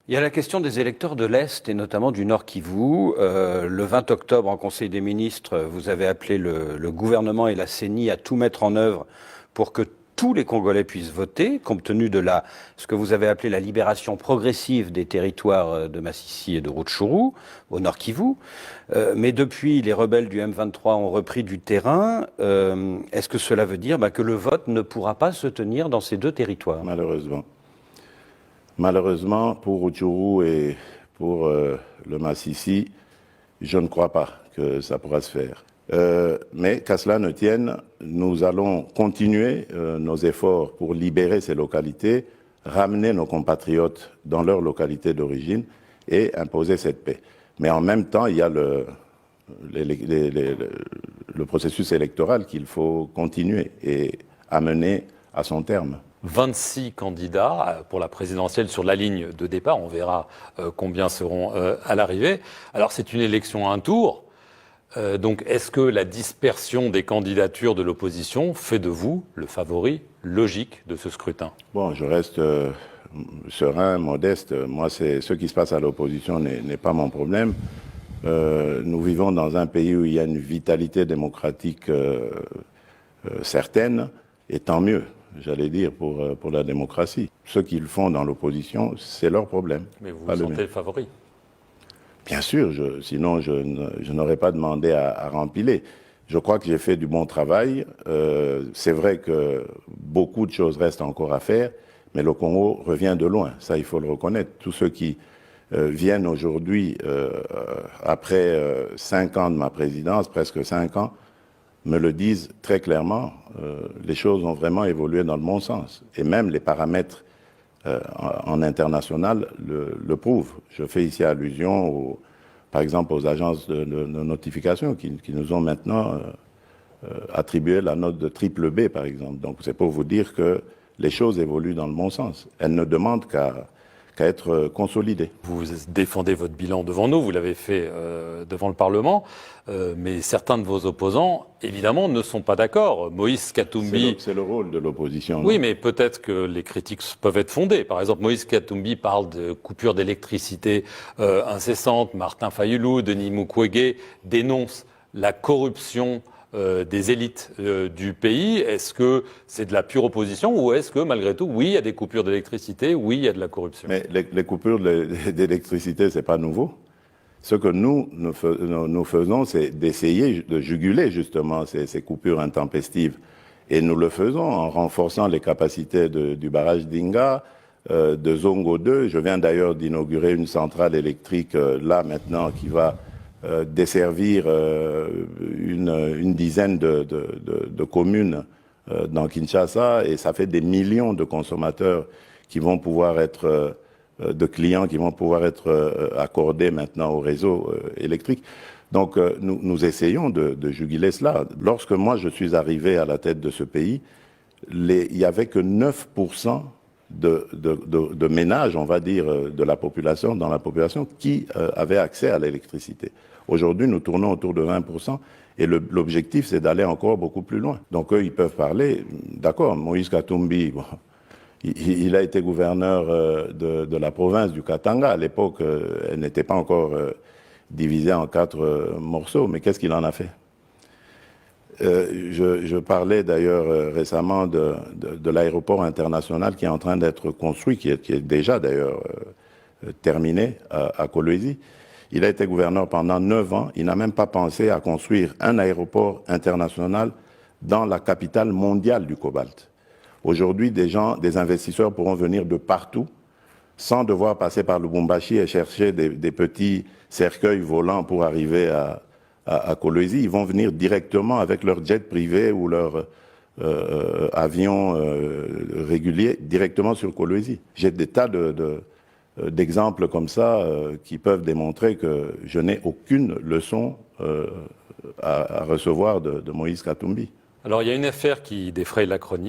Il y a la question des électeurs de l'Est et notamment du Nord Kivu. Le 20 octobre, en Conseil des ministres, vous avez appelé le gouvernement et la CENI à tout mettre en œuvre pour que tous les Congolais puissent voter, compte tenu de ce que vous avez appelé la libération progressive des territoires de Massissi et de Rutshuru, au Nord Kivu. Mais depuis, les rebelles du M23 ont repris du terrain. Est-ce que cela veut dire que le vote ne pourra pas se tenir dans ces deux territoires ? Malheureusement. Malheureusement, pour Rutshuru et pour le Massissi, je ne crois pas que ça pourra se faire. Mais qu'à cela ne tienne, nous allons continuer nos efforts pour libérer ces localités, ramener nos compatriotes dans leur localité d'origine et imposer cette paix. Mais en même temps, il y a le processus électoral qu'il faut continuer et amener à son terme. 26 candidats pour la présidentielle sur la ligne de départ. On verra combien seront à l'arrivée. Alors, c'est une élection à un tour. Donc, est-ce que la dispersion des candidatures de l'opposition fait de vous le favori logique de ce scrutin ? Bon, je reste serein, modeste. Moi, ce qui se passe à l'opposition n'est pas mon problème. Nous vivons dans un pays où il y a une vitalité démocratique certaine, et tant mieux, j'allais dire, pour la démocratie. Ceux qui le font dans l'opposition, c'est leur problème. Mais vous vous sentez le favori ? Bien sûr, sinon je n'aurais pas demandé à rempiler. Je crois que j'ai fait du bon travail. C'est vrai que beaucoup de choses restent encore à faire, mais le Congo revient de loin. Ça, il faut le reconnaître. Tous ceux qui viennent aujourd'hui, après 5 ans de ma présidence, presque 5 ans, me le disent très clairement. Les choses ont vraiment évolué dans le bon sens. Et même les paramètres en international le prouvent. Je fais ici allusion, par exemple, aux agences de notification qui nous ont maintenant attribué la note de triple B, par exemple. Donc c'est pour vous dire que les choses évoluent dans le bon sens. Elles ne demandent qu'à être consolidées. Vous défendez votre bilan devant nous, vous l'avez fait devant le Parlement, mais certains de vos opposants, évidemment, ne sont pas d'accord. Moïse Katumbi... C'est le rôle de l'opposition. Oui, mais peut-être que les critiques peuvent être fondées. Par exemple, Moïse Katumbi parle de coupure d'électricité incessante. Martin Fayulu, Denis Mukwege dénoncent la corruption des élites du pays. Est-ce que c'est de la pure opposition ou est-ce que, malgré tout, oui, il y a des coupures d'électricité, oui, il y a de la corruption ? Mais les coupures d'électricité, c'est pas nouveau. Ce que nous faisons, c'est d'essayer de juguler justement ces coupures intempestives. Et nous le faisons en renforçant les capacités du barrage d'Inga, de Zongo 2. Je viens d'ailleurs d'inaugurer une centrale électrique là maintenant qui va desservir une dizaine de communes dans Kinshasa, et ça fait des millions de consommateurs qui vont pouvoir être, de clients qui vont pouvoir être accordés maintenant au réseau électrique. Donc nous essayons de juguler cela. Lorsque moi je suis arrivé à la tête de ce pays, il n'y avait que 9% de ménages, on va dire, dans la population qui avaient accès à l'électricité. Aujourd'hui, nous tournons autour de 20%, et l'objectif, c'est d'aller encore beaucoup plus loin. Donc eux, ils peuvent parler. D'accord, Moïse Katumbi, bon, il a été gouverneur de la province du Katanga. À l'époque, elle n'était pas encore divisée en 4 morceaux, mais qu'est-ce qu'il en a fait ? Je parlais d'ailleurs récemment de l'aéroport international qui est en train d'être construit, qui est déjà d'ailleurs terminé à Kolwezi. Il a été gouverneur pendant 9 ans. Il n'a même pas pensé à construire un aéroport international dans la capitale mondiale du cobalt. Aujourd'hui, des investisseurs pourront venir de partout sans devoir passer par Lubumbashi et chercher des petits cercueils volants pour arriver à Kolwezi. Ils vont venir directement avec leur jet privé ou leur avion régulier directement sur Kolwezi. J'ai des tas d'exemples comme ça qui peuvent démontrer que je n'ai aucune leçon à recevoir de Moïse Katumbi. Alors, il y a une affaire qui défraye la chronique.